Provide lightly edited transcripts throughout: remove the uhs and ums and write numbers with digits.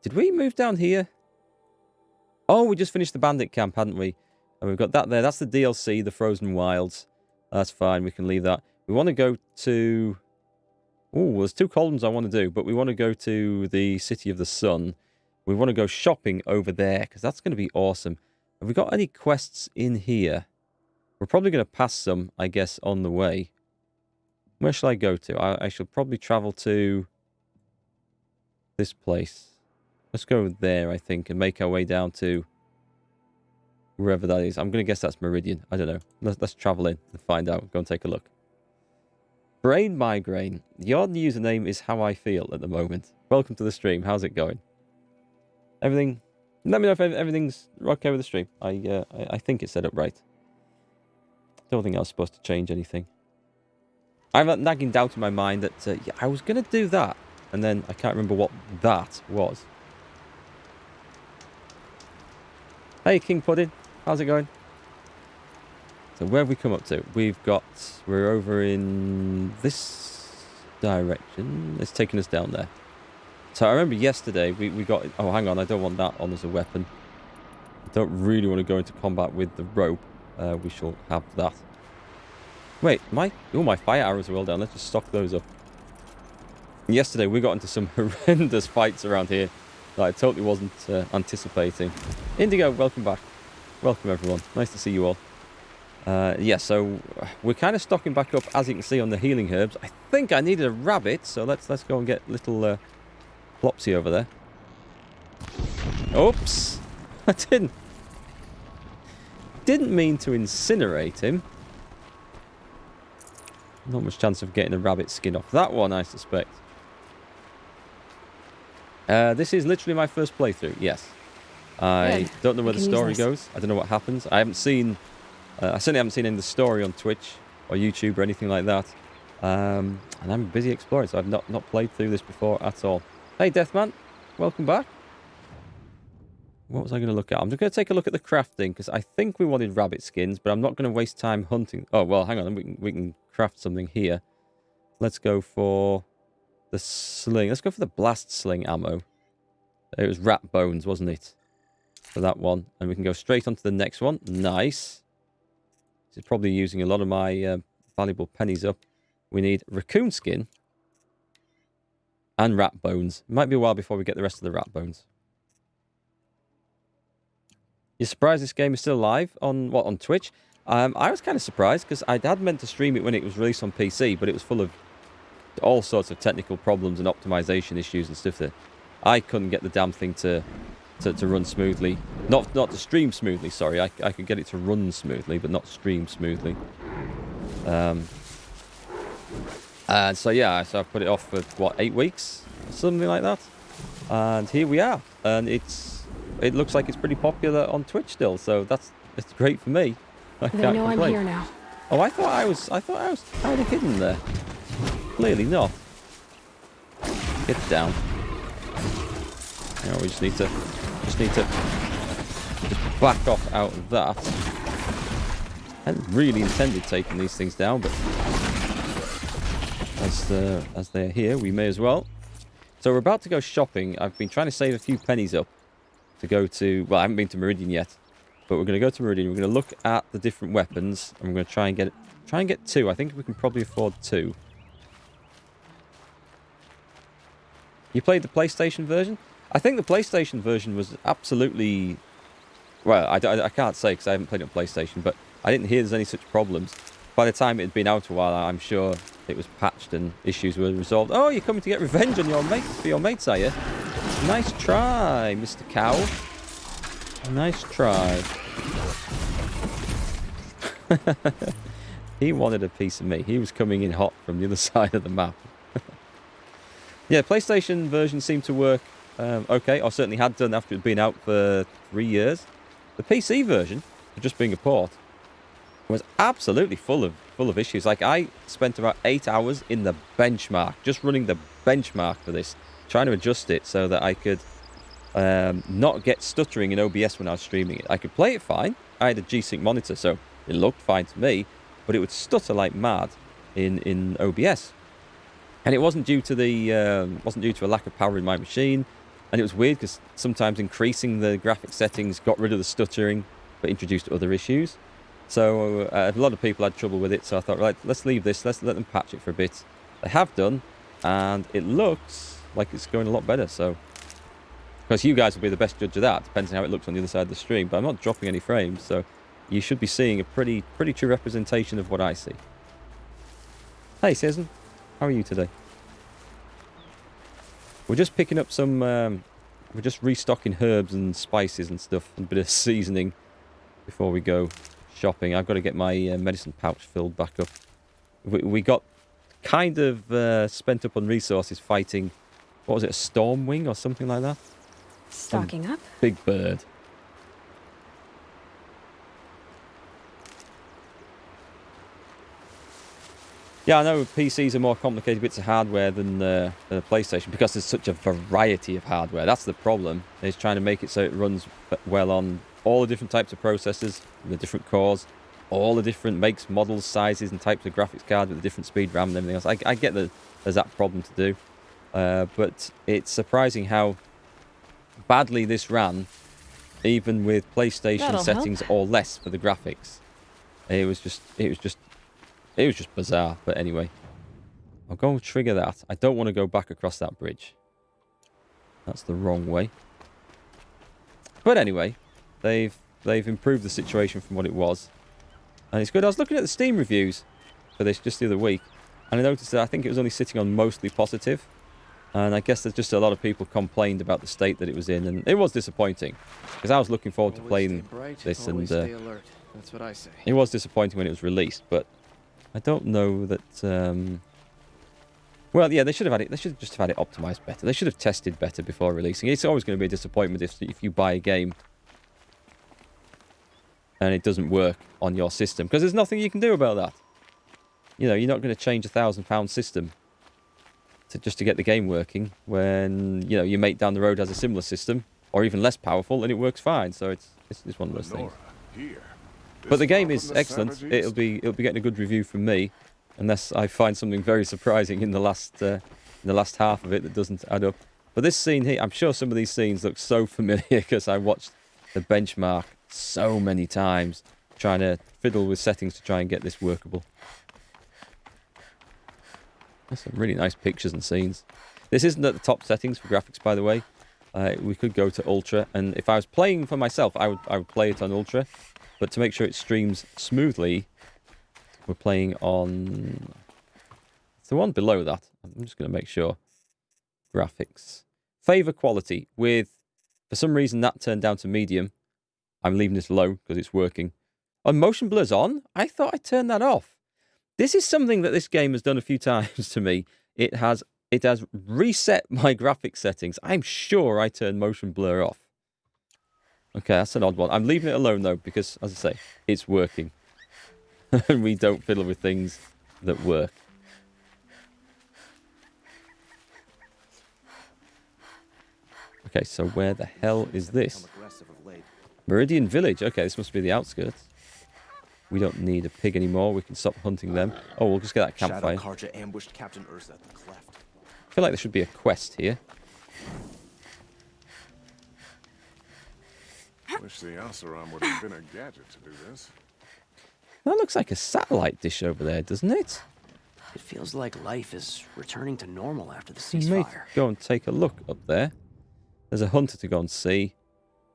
Did we move down here? Oh, we just finished the bandit camp, hadn't we? And we've got that there. That's the DLC, the Frozen Wilds. That's fine. We can leave that. We want to go to... Oh, there's 2 columns I want to do, but we want to go to the City of the Sun. We want to go shopping over there, because that's going to be awesome. Have we got any quests in here? We're probably going to pass some, I guess, on the way. Where shall I go to? I shall probably travel to this place. Let's go there, I think, and make our way down to wherever that is. I'm going to guess that's Meridian. I don't know. Let's travel in and find out. Go and take a look. Brain migraine. Your username is how I feel at the moment. Welcome to the stream. How's it going? Everything... Let me know if everything's okay with the stream. I think it's set up right. Don't think I was supposed to change anything. I have that nagging doubt in my mind that yeah, I was going to do that. And then I can't remember what that was. Hey, King Pudding. How's it going? So where have we come up to? We're over in this direction. It's taking us down there. So I remember yesterday we got... Oh, hang on. I don't want that on as a weapon. I don't really want to go into combat with the rope. We shall have that. Wait, my fire arrows are all down. Let's just stock those up. Yesterday we got into some horrendous fights around here that I totally wasn't anticipating. Indigo, welcome back. Welcome everyone. Nice to see you all. Yeah, so we're kind of stocking back up, as you can see, on the healing herbs. I think I needed a rabbit, so let's go and get little Flopsy over there. Oops! I didn't mean to incinerate him. Not much chance of getting a rabbit skin off that one, I suspect. This is literally my first playthrough, yes. I don't know where the story goes. I don't know what happens. I haven't seen... I certainly haven't seen any of the story on Twitch or YouTube or anything like that. And I'm busy exploring, so I've not played through this before at all. Hey, Deathman. Welcome back. What was I going to look at? I'm just going to take a look at the crafting, because I think we wanted rabbit skins, but I'm not going to waste time hunting. Oh, well, hang on. We can craft something here. Let's go for the sling. Let's go for the blast sling ammo. It was rat bones, wasn't it? For that one. And we can go straight on to the next one. Nice. This is probably using a lot of my valuable pennies up. We need raccoon skin and rat bones. It might be a while before we get the rest of the rat bones. You're surprised this game is still live on Twitch? I was kind of surprised because I had meant to stream it when it was released on PC, but it was full of all sorts of technical problems and optimization issues and stuff that I couldn't get the damn thing to run smoothly. Not to stream smoothly, sorry. I could get it to run smoothly, but not stream smoothly. And so yeah, so I put it off for what, 8 weeks, something like that. And here we are, and it looks like it's pretty popular on Twitch still. So it's great for me. I can't complain. I'm here now. Oh, I thought I was kind of hidden there. Clearly not. Get down. You know, we just need to back off out of that. I hadn't really intended taking these things down, but as they're here, we may as well. So we're about to go shopping. I've been trying to save a few pennies up to go to... Well, I haven't been to Meridian yet, but we're going to go to Meridian. We're going to look at the different weapons, and we're going to try and get 2. I think we can probably afford 2. You played the PlayStation version? I think the PlayStation version was absolutely... Well, I can't say because I haven't played it on PlayStation, but I didn't hear there's any such problems. By the time it had been out a while, I'm sure it was patched and issues were resolved. Oh, you're coming to get revenge on your mates, for your mates, are you? Nice try, Mr. Cow. Nice try. He wanted a piece of me. He was coming in hot from the other side of the map. Yeah, PlayStation version seemed to work okay, or certainly had done after it had been out for 3 years. The PC version, for just being a port, was absolutely full of issues. Like, I spent about 8 hours in the benchmark, just running the benchmark for this, trying to adjust it so that I could not get stuttering in OBS when I was streaming it. I could play it fine. I had a G-Sync monitor, so it looked fine to me, but it would stutter like mad in OBS. And it wasn't due to a lack of power in my machine. And it was weird because sometimes increasing the graphic settings got rid of the stuttering, but introduced other issues. So a lot of people had trouble with it. So I thought, right, let's leave this. Let's let them patch it for a bit. They have done, and it looks like it's going a lot better. So, because you guys will be the best judge of that, depends on how it looks on the other side of the stream. But I'm not dropping any frames, so you should be seeing a pretty true representation of what I see. Hey, Citizen, how are you today? We're just picking up some. We're just restocking herbs and spices and stuff, and a bit of seasoning before we go shopping. I've got to get my medicine pouch filled back up. We got kind of spent up on resources fighting. What was it? A storm wing or something like that? Stocking up. Big bird. Yeah, I know PCs are more complicated bits of hardware than a PlayStation because there's such a variety of hardware. That's the problem. It's trying to make it so it runs well on all the different types of processors, the different cores, all the different makes, models, sizes, and types of graphics cards with the different speed RAM and everything else. I get that there's that problem to do, but it's surprising how badly this ran, even with PlayStation settings or less for the graphics. It was just bizarre. But anyway, I'll go and trigger that. I don't want to go back across that bridge. That's the wrong way. But anyway, they've improved the situation from what it was, and it's good. I was looking at the Steam reviews for this just the other week, and I noticed that I think it was only sitting on mostly positive, and I guess there's just a lot of people complained about the state that it was in, and it was disappointing because I was looking forward to playing this, and That's what I say. it was disappointing when it was released, but I don't know that. Well, yeah, they should have had it. They should just have had it optimized better. They should have tested better before releasing. It's always going to be a disappointment if you buy a game and it doesn't work on your system, because there's nothing you can do about that. You know, you're not going to change a £1,000 system just to get the game working when your mate down the road has a similar system or even less powerful and it works fine. So it's one of those things. But the game is excellent. It'll be getting a good review from me, unless I find something very surprising in the last half of it that doesn't add up. But this scene here, I'm sure some of these scenes look so familiar because I watched the benchmark so many times, trying to fiddle with settings to try and get this workable. There's some really nice pictures and scenes. This isn't at the top settings for graphics, by the way. We could go to Ultra, and if I was playing for myself, I would play it on Ultra. But to make sure it streams smoothly, we're playing on... It's the one below that. I'm just going to make sure. Graphics. Favor quality with... For some reason, that turned down to medium. I'm leaving this low because it's working. Oh, motion blur's on? I thought I turned that off. This is something that this game has done a few times to me. It has reset my graphics settings. I'm sure I turned motion blur off. Okay, that's an odd one. I'm leaving it alone, though, because, as I say, it's working. And we don't fiddle with things that work. Okay, so where the hell is this? Meridian Village. Okay, this must be the outskirts. We don't need a pig anymore. We can stop hunting them. Oh, we'll just get that campfire. Ambushed Captain Urza at the cleft. I feel like there should be a quest here. Wish the Oseram would have been a gadget to do this. That looks like a satellite dish over there, doesn't it? It feels like life is returning to normal after the We may ceasefire. go and take a look up there. There's a hunter to go and see.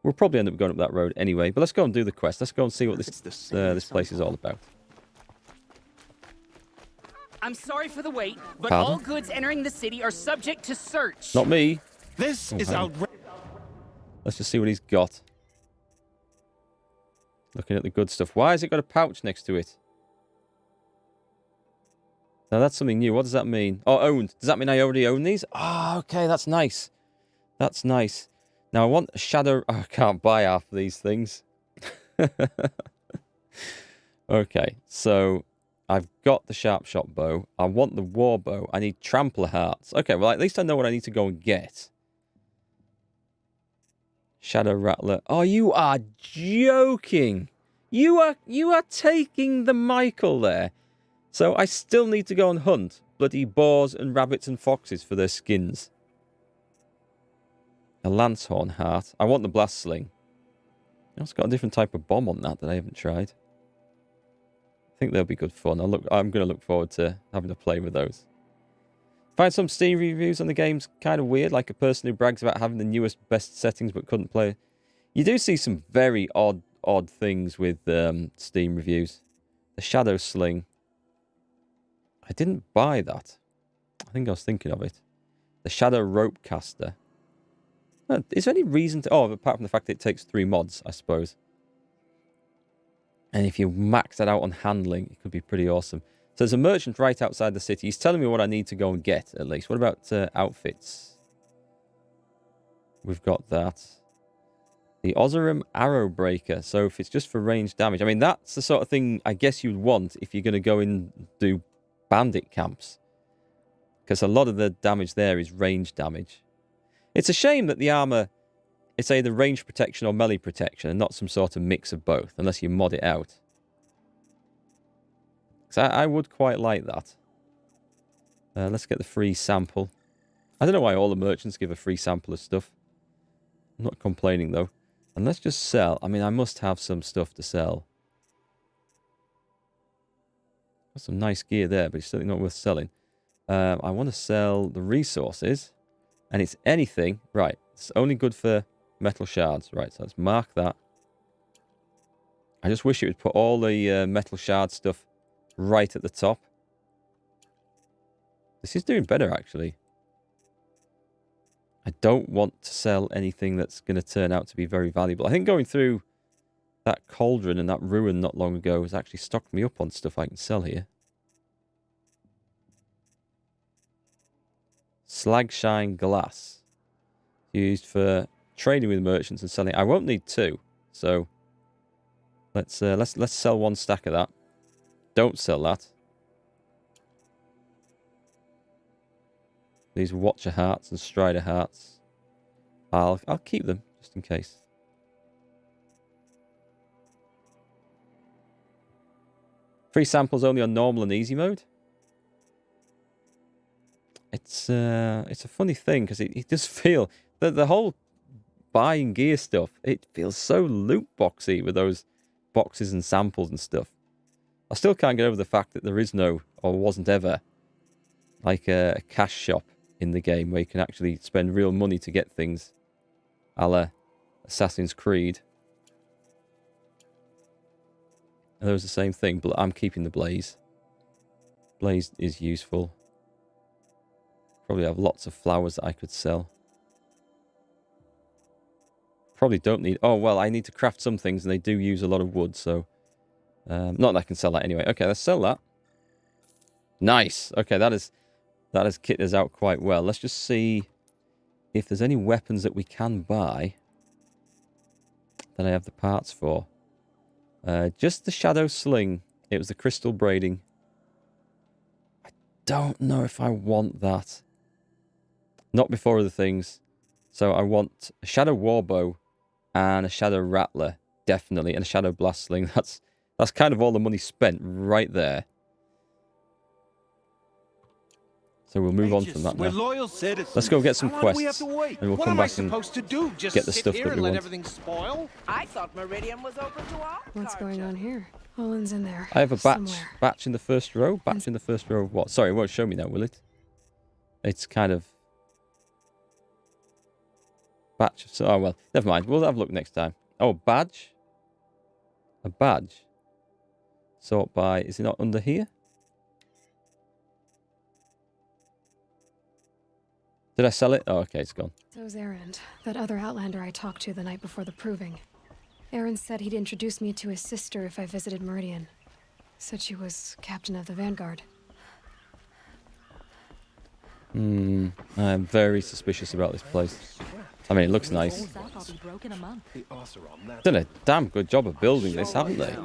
We'll probably end up going up that road anyway, but let's go and do the quest. Let's go and see what this place is all about. I'm sorry for the wait, but Pardon? all goods entering the city are subject to search. Not me. This is outrageous. Let's just see what he's got. Looking at the good stuff. Why has it got a pouch next to it? Now that's something new. What does that mean? Oh, owned. Does that mean I already own these? Ah, okay, that's nice. That's nice. Now I want a shadow... Oh, I can't buy half of these things. Okay, so I've got the sharp shot bow. I want the war bow. I need trampler hearts. Okay, well, at least I know what I need to go and get. Shadow Rattler. Oh, you are joking. You are taking the Michael there. So I still need to go and hunt bloody boars and rabbits and foxes for their skins. A Lancehorn Heart. I want the Blast Sling. It's got a different type of bomb on that I haven't tried. I think they'll be good fun. I'm going to look forward to having to play with those. Find some Steam reviews on the game's kind of weird, like a person who brags about having the newest, best settings but couldn't play. You do see some very odd things with Steam reviews. The Shadow Sling. I didn't buy that. I think I was thinking of it. The Shadow Rope Caster. Is there any reason to... Oh, apart from the fact that it takes 3 mods, I suppose. And if you max that out on handling, it could be pretty awesome. So there's a merchant right outside the city. He's telling me what I need to go and get, at least. What about outfits? We've got that. The Oseram Arrow Breaker. So if it's just for range damage. I mean, that's the sort of thing I guess you'd want if you're going to go and do bandit camps. Because a lot of the damage there is range damage. It's a shame that the armor, it's either range protection or melee protection and not some sort of mix of both, unless you mod it out. So I would quite like that. Let's get the free sample. I don't know why all the merchants give a free sample of stuff. I'm not complaining, though. And let's just sell. I mean, I must have some stuff to sell. Got some nice gear there, but it's certainly not worth selling. I want to sell the resources. And it's anything. Right. It's only good for metal shards. Right, so let's mark that. I just wish it would put all the metal shard stuff right at the top. This is doing better, actually. I don't want to sell anything that's going to turn out to be very valuable. I think going through that cauldron and that ruin not long ago has actually stocked me up on stuff I can sell here. Slagshine Glass. Used for trading with merchants and selling. I won't need 2, so let's sell 1 stack of that. Don't sell that. These Watcher Hearts and Strider Hearts. I'll keep them just in case. Free samples only on normal and easy mode. It's a funny thing because it does feel that the whole buying gear stuff, it feels so loot boxy with those boxes and samples and stuff. I still can't get over the fact that there is no, or wasn't ever, like a cash shop in the game where you can actually spend real money to get things, a la Assassin's Creed. And there was the same thing, but I'm keeping the Blaze. Blaze is useful. Probably have lots of flowers that I could sell. Probably don't need... Oh, well, I need to craft some things, and they do use a lot of wood, so... not that I can sell that anyway. Okay, let's sell that. Nice. Okay, that has kitted us out quite well. Let's just see if there's any weapons that we can buy that I have the parts for. Just the Shadow Sling. It was the Crystal Braiding. I don't know if I want that. Not before other things. So I want a Shadow Warbow and a Shadow Rattler, definitely, and a Shadow Blast Sling. That's kind of all the money spent right there. So we'll move on from that now. Loyal citizens. Let's go get some quests, and we'll come back and get the stuff that we want. Spoil? I thought Meridian was open to all. What's going on here? Olins in there. I have a batch. Somewhere. Batch in the first row. Batch in the first row of what? Sorry, it won't show me now, will it? It's kind of... Batch. So, oh, well, never mind. We'll have a look next time. Oh, badge? A badge? Sort by... Is it not under here? Did I sell it? Oh, okay, it's gone. So's Erend, that other Outlander I talked to the night before the proving. Erend said he'd introduce me to his sister if I visited Meridian. Said she was captain of the Vanguard. I'm very suspicious about this place. I mean, it looks nice. Done a damn good job of building this, haven't they?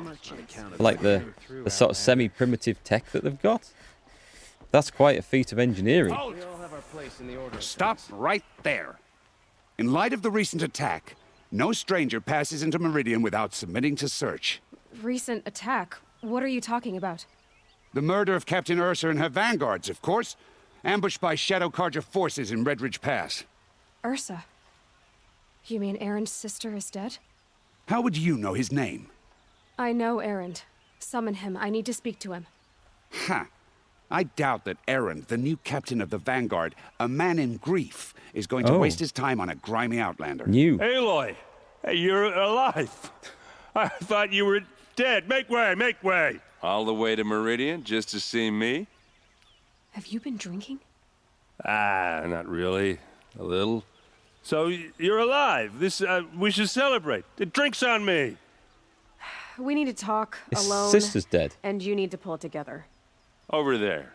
Like the sort of semi-primitive tech that they've got. That's quite a feat of engineering. Stop right there. In light of the recent attack, no stranger passes into Meridian without submitting to search. Recent attack? What are you talking about? The murder of Captain Ursa and her vanguards, of course. Ambushed by Shadow Carja forces in Redridge Pass. Ursa? You mean Erin's sister is dead? How would you know his name? I know Erin. Summon him. I need to speak to him. Ha! I doubt that Aaron, the new captain of the Vanguard, a man in grief, is going to waste his time on a grimy outlander. New. Aloy, hey, you're alive. I thought you were dead. Make way, make way. All the way to Meridian just to see me? Have you been drinking? Ah, not really. A little. So you're alive. This we should celebrate. The drink's on me. We need to talk His alone. sister's dead. And you need to pull it together. Over there.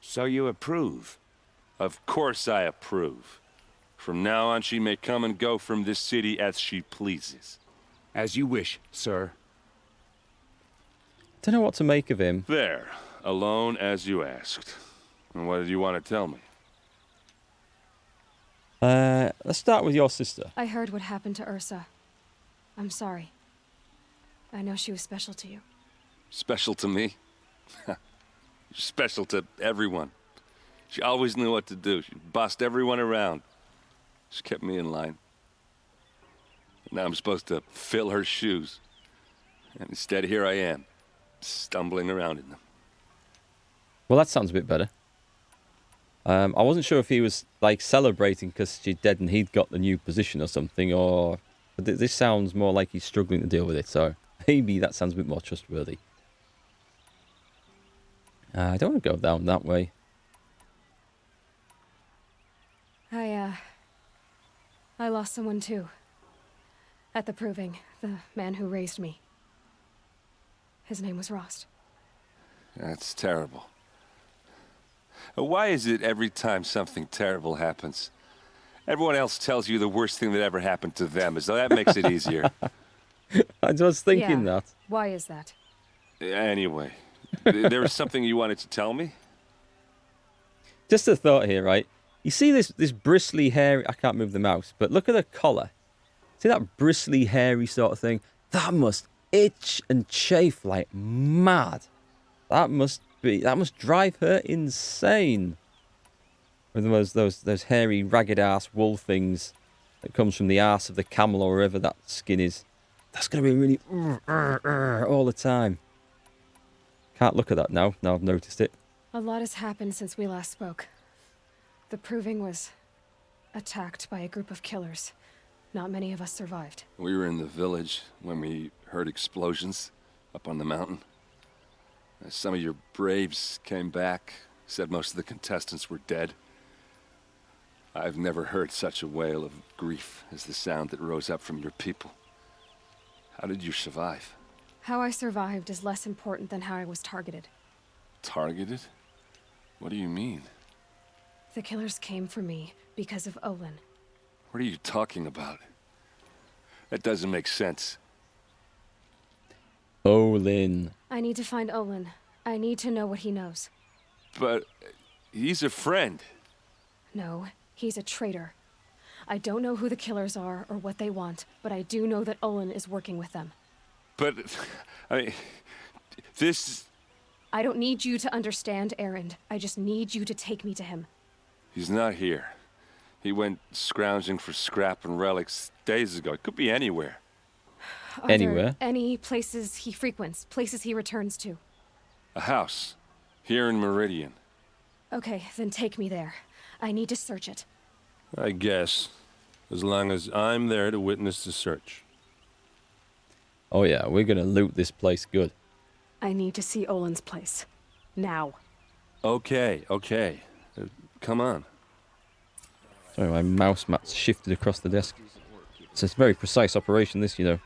So you approve? Of course I approve. From now on, she may come and go from this city as she pleases. As you wish, sir. Don't know what to make of him. There. Alone as you asked. And what did you want to tell me? Let's start with your sister. I heard what happened to Ursa. I'm sorry. I know she was special to you. Special to me? Special to everyone. She always knew what to do. She bossed everyone around. She kept me in line. Now I'm supposed to fill her shoes. And instead, here I am, stumbling around in them. Well, that sounds a bit better. I wasn't sure if he was, like, celebrating because she's dead and he'd got the new position or something, or... But this sounds more like he's struggling to deal with it, so maybe that sounds a bit more trustworthy. I don't want to go down that way. I lost someone too. At the proving, the man who raised me. His name was Rost. That's terrible. Why is it every time something terrible happens, everyone else tells you the worst thing that ever happened to them, as though that makes it easier? I was thinking that. Why is that? Anyway, there was something you wanted to tell me? Just a thought here, right? You see this bristly, hairy... I can't move the mouse, but look at the collar. See that bristly, hairy sort of thing? That must itch and chafe like mad. That must drive her insane. With those hairy, ragged-ass wool things that comes from the arse of the camel or wherever that skin is. That's going to be really... all the time. Can't look at that now I've noticed it. A lot has happened since we last spoke. The proving was attacked by a group of killers. Not many of us survived. We were in the village when we heard explosions up on the mountain. Some of your braves came back, said most of the contestants were dead. I've never heard such a wail of grief as the sound that rose up from your people. How did you survive? How I survived is less important than how I was targeted. Targeted? What do you mean? The killers came for me because of Olin. What are you talking about? That doesn't make sense. Olin. I need to find Olin. I need to know what he knows. But he's a friend. No, he's a traitor. I don't know who the killers are or what they want, but I do know that Olin is working with them. But, I mean, this... I don't need you to understand, Erend. I just need you to take me to him. He's not here. He went scrounging for scrap and relics days ago. It could be anywhere. Are Anywhere? there any places he frequents, places he returns to? A house. Here in Meridian. Okay, then take me there. I need to search it. I guess. As long as I'm there to witness the search. Oh yeah, we're going to loot this place good. I need to see Olin's place. Now. Okay. Come on. Sorry, my mouse mat's shifted across the desk. It's a very precise operation, this, you know.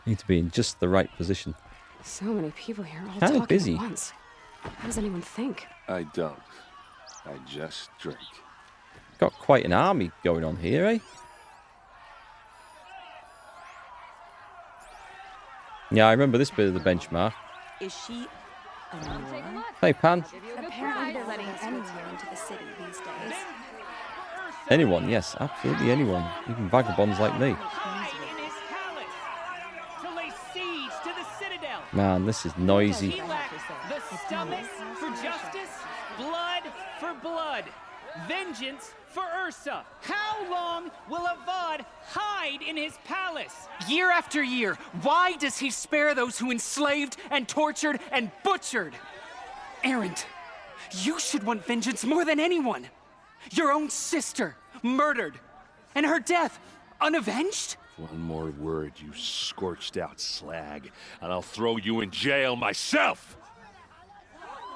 You need to be in just the right position. So many people here, all Kinda talking busy. at once. How does anyone think? I don't. I just drink. Got quite an army going on here, eh? Yeah, I remember this bit of the benchmark. Is she a Nora? Hey, Pan. Apparently they're letting anyone into the city these days. Anyone, yes, absolutely anyone. Even vagabonds like me. Man, this is noisy. The stomach for justice, blood for blood, vengeance for Ursa. How long will Avad hide? in his palace. Year after year, why does he spare those who enslaved and tortured and butchered? Erend, you should want vengeance more than anyone. Your own sister, murdered, and her death, unavenged? One more word, you scorched out slag, and I'll throw you in jail myself!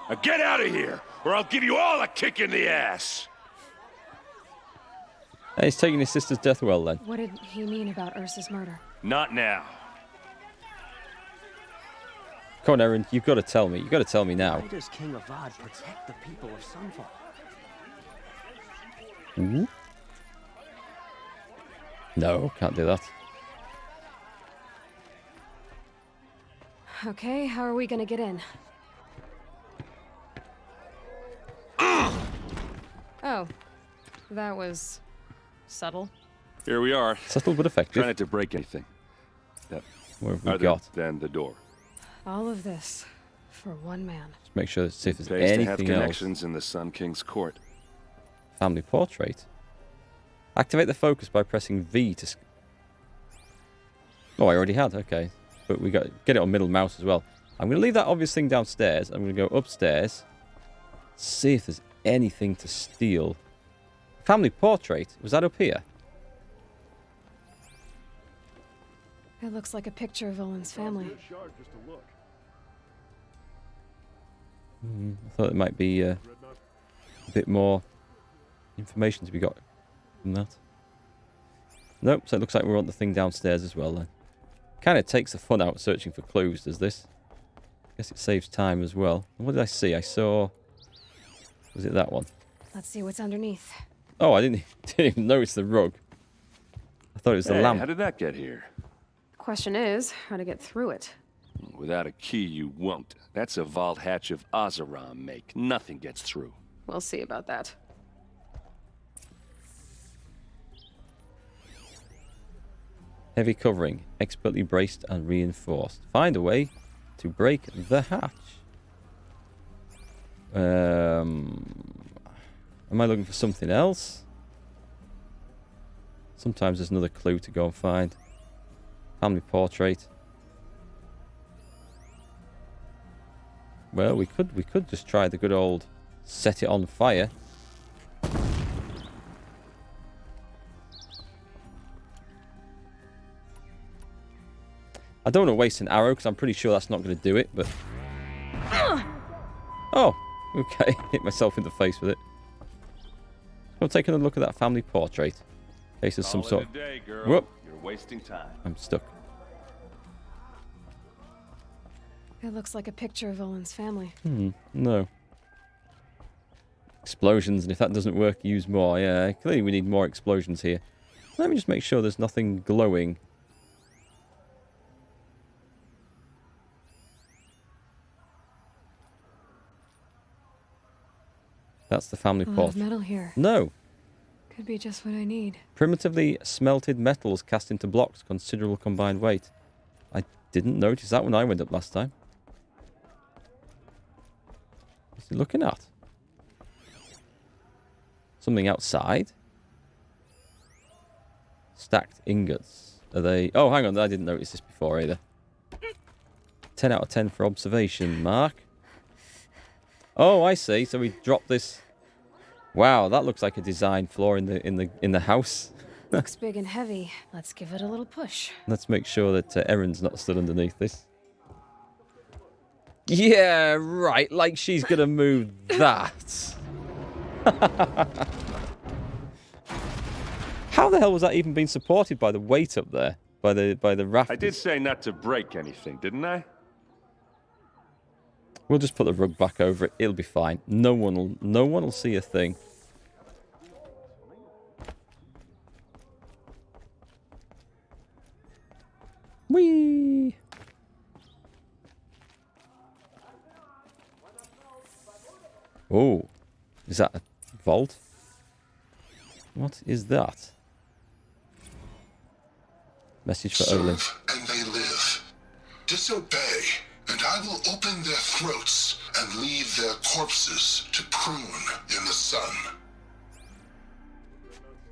Now get out of here, or I'll give you all a kick in the ass! Hey, he's taking his sister's death well, then. What did he mean about Ursa's murder? Not now. Come on, Erend, you've got to tell me. You've got to tell me now. Why does King Avad protect the people of Sunfall? Ooh. No, can't do that. Okay, how are we gonna get in? Oh, that was subtle. Here we are. Subtle but effective. Try not to break anything. That What have we other got? than the door. All of this for one man. Just make sure to see if there's Pays to have anything else. connections in the Sun King's court. Family portrait. Activate the focus by pressing V to... Oh, I already had. Okay. But we got get it on middle mouse as well. I'm going to leave that obvious thing downstairs. I'm going to go upstairs. See if there's anything to steal. Family portrait? Was that up here? It looks like a picture of Olins' family. I thought it might be a bit more information to be got from that. Nope, so it looks like we're on the thing downstairs as well then. Kind of takes the fun out searching for clues, does this? Guess it saves time as well. And what did I see? I saw... Was it that one? Let's see what's underneath. Oh, I didn't even notice the rug. I thought it was the Hey, lamp. how did that get here? Question is, how to get through it. Without a key, you won't. That's a vault hatch of Oseram make. Nothing gets through. We'll see about that. Heavy covering, expertly braced and reinforced. Find a way to break the hatch. Am I looking for something else? Sometimes there's another clue to go and find. Family portrait. Well, we could just try the good old set it on fire. I don't want to waste an arrow because I'm pretty sure that's not going to do it, but... Oh, okay. Hit myself in the face with it. I'm taking a look at that family portrait. In case there's some sort of... Day, girl. Whoop. You're wasting time. I'm stuck. It looks like a picture of Olins' family. No. Explosions, and if that doesn't work, use more. Yeah, clearly we need more explosions here. Let me just make sure there's nothing glowing. That's the family A lot of portrait. metal here. No. Could be just what I need. Primitively smelted metals cast into blocks, considerable combined weight. I didn't notice that when I went up last time. What's he looking at? Something outside? Stacked ingots. Are they... Oh, hang on. I didn't notice this before either. 10 out of 10 for observation, Mark. Oh, I see. So we dropped this... Wow, that looks like a design flaw in the house. Looks big and heavy. Let's give it a little push. Let's make sure that Erin's not stood underneath this. Yeah, right. Like she's gonna move that. How the hell was that even being supported by the weight up there? By the rafters? I did say not to break anything, didn't I? We'll just put the rug back over it. It'll be fine. No one will see a thing. Whee! Oh, is that a vault? What is that? Message for Olin. And they live. Disobey, and I will open their throats and leave their corpses to prune in the sun.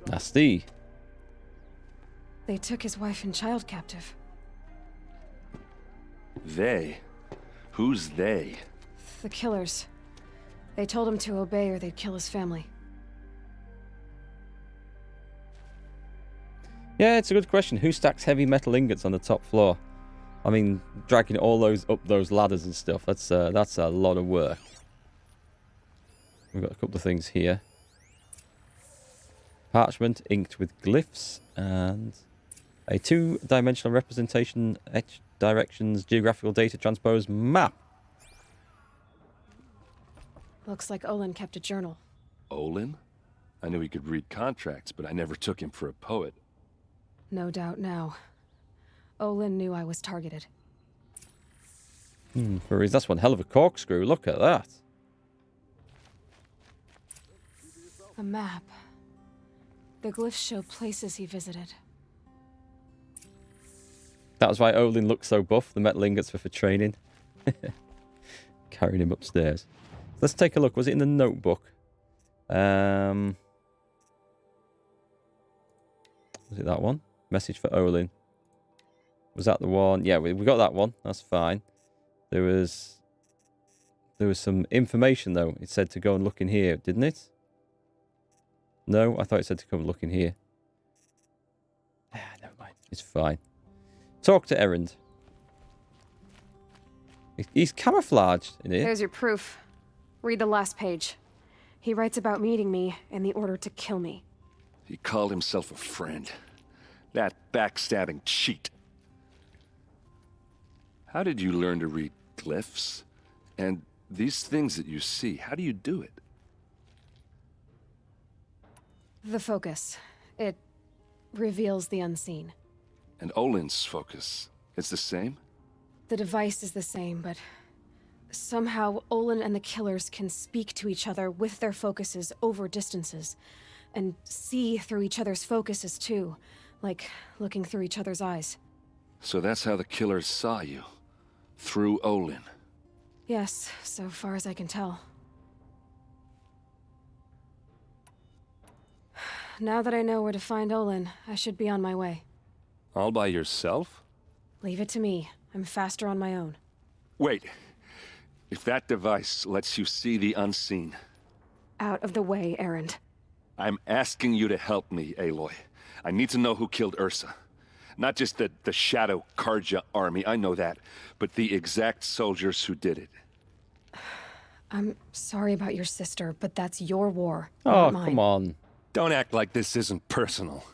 Nasty. They took his wife and child captive. They? Who's they? The killers. They told him to obey or they'd kill his family. Yeah, it's a good question. Who stacks heavy metal ingots on the top floor? I mean, dragging all those up those ladders and stuff, that's a lot of work. We've got a couple of things here. Parchment inked with glyphs and a two-dimensional representation, etched directions, geographical data transposed map. Looks like Olin kept a journal. Olin? I knew he could read contracts, but I never took him for a poet. No doubt now. Olin knew I was targeted. That's one hell of a corkscrew. Look at that. A map. The glyphs show places he visited. That was why Olin looked so buff. The metal ingots were for training. Carrying him upstairs. Let's take a look. Was it in the notebook? Was it that one? Message for Olin. Was that the one? Yeah, we got that one. That's fine. There was some information, though. It said to go and look in here, didn't it? No, I thought it said to come and look in here. Never mind. It's fine. Talk to Erend. He's camouflaged in here. There's your proof. Read the last page. He writes about meeting me and the order to kill me. He called himself a friend. That backstabbing cheat. How did you learn to read glyphs? And these things that you see, how do you do it? The focus. It reveals the unseen. And Olin's focus, it's the same? The device is the same, but somehow Olin and the killers can speak to each other with their focuses over distances, and see through each other's focuses too, like looking through each other's eyes. So that's how the killers saw you, through Olin. Yes, so far as I can tell. Now that I know where to find Olin, I should be on my way. All by yourself? Leave it to me. I'm faster on my own. Wait. If that device lets you see the unseen... Out of the way, Erend. I'm asking you to help me, Aloy. I need to know who killed Ursa. Not just the Shadow Karja army, I know that, but the exact soldiers who did it. I'm sorry about your sister, but that's your war, Oh, not mine. come on. Don't act like this isn't personal.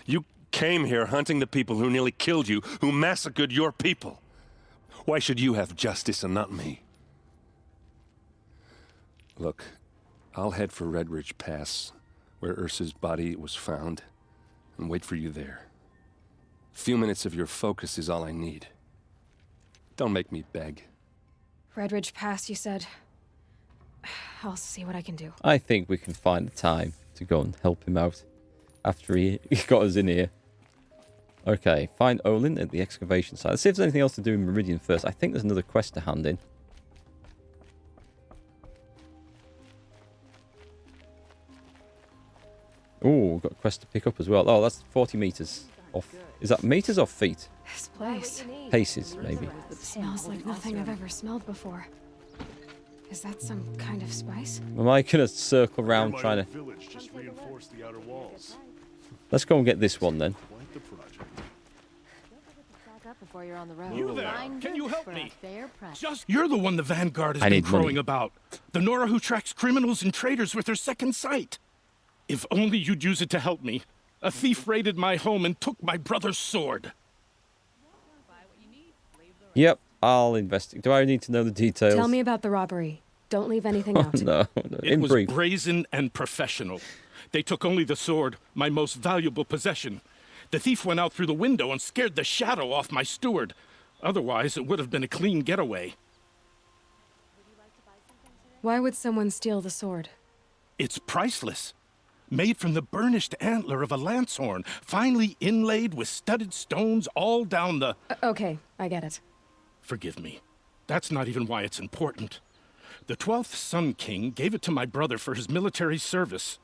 You came here hunting the people who nearly killed you, who massacred your people. Why should you have justice and not me? Look, I'll head for Red Ridge Pass, where Ursa's body was found, and wait for you there. A few minutes of your focus is all I need. Don't make me beg. Red Ridge Pass, you said? I'll see what I can do. I think we can find the time to go and help him out after he got us in here. Okay, find Olin at the excavation site. Let's see if there's anything else to do in Meridian first. I think there's another quest to hand in. Oh, we've got a quest to pick up as well. Oh, that's 40 meters off. Is that meters or feet? This place. Paces, maybe. It smells like nothing I've ever smelled before. Is that some kind of spice? Am I going to circle around trying to... Village just reinforced the outer walls. Let's go and get this one then. Quite the project. Before you're on the road. You there? Can you help me? Just You're the one the Vanguard has been crowing about. The Nora who tracks criminals and traitors with her second sight. If only you'd use it to help me. A thief raided my home and took my brother's sword. Yep, I'll investigate. Do I need to know the details? Tell me about the robbery. Don't leave anything out. No. It was brazen and professional. They took only the sword, my most valuable possession. The thief went out through the window and scared the shadow off my steward. Otherwise, it would have been a clean getaway. Why would someone steal the sword? It's priceless. Made from the burnished antler of a lancehorn, finely inlaid with studded stones all down the... Okay, I get it. Forgive me. That's not even why it's important. The 12th Sun King gave it to my brother for his military service.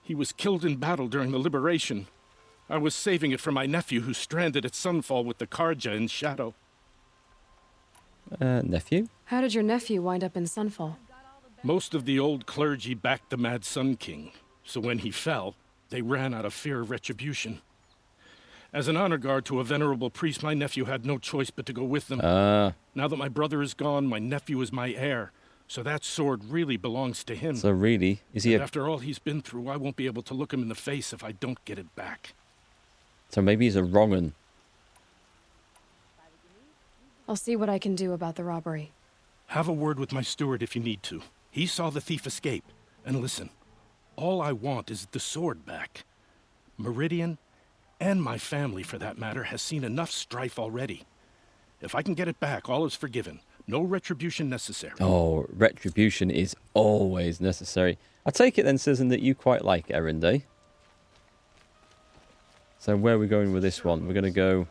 He was killed in battle during the liberation. I was saving it for my nephew who's stranded at Sunfall with the Karja in Shadow. Nephew? How did your nephew wind up in Sunfall? Most of the old clergy backed the Mad Sun King, so when he fell, they ran out of fear of retribution. As an honor guard to a venerable priest, my nephew had no choice but to go with them. Now that my brother is gone, my nephew is my heir, so that sword really belongs to him. So really, is he After all he's been through, I won't be able to look him in the face if I don't get it back. So maybe he's a wrong un. I'll see what I can do about the robbery. Have a word with my steward if you need to. He saw the thief escape. And listen, all I want is the sword back. Meridian, and my family for that matter, has seen enough strife already. If I can get it back, all is forgiven. No retribution necessary. Oh, retribution is always necessary. I take it then, Citizen, that you quite like Erend, eh? So where are we going with this one? We're going to go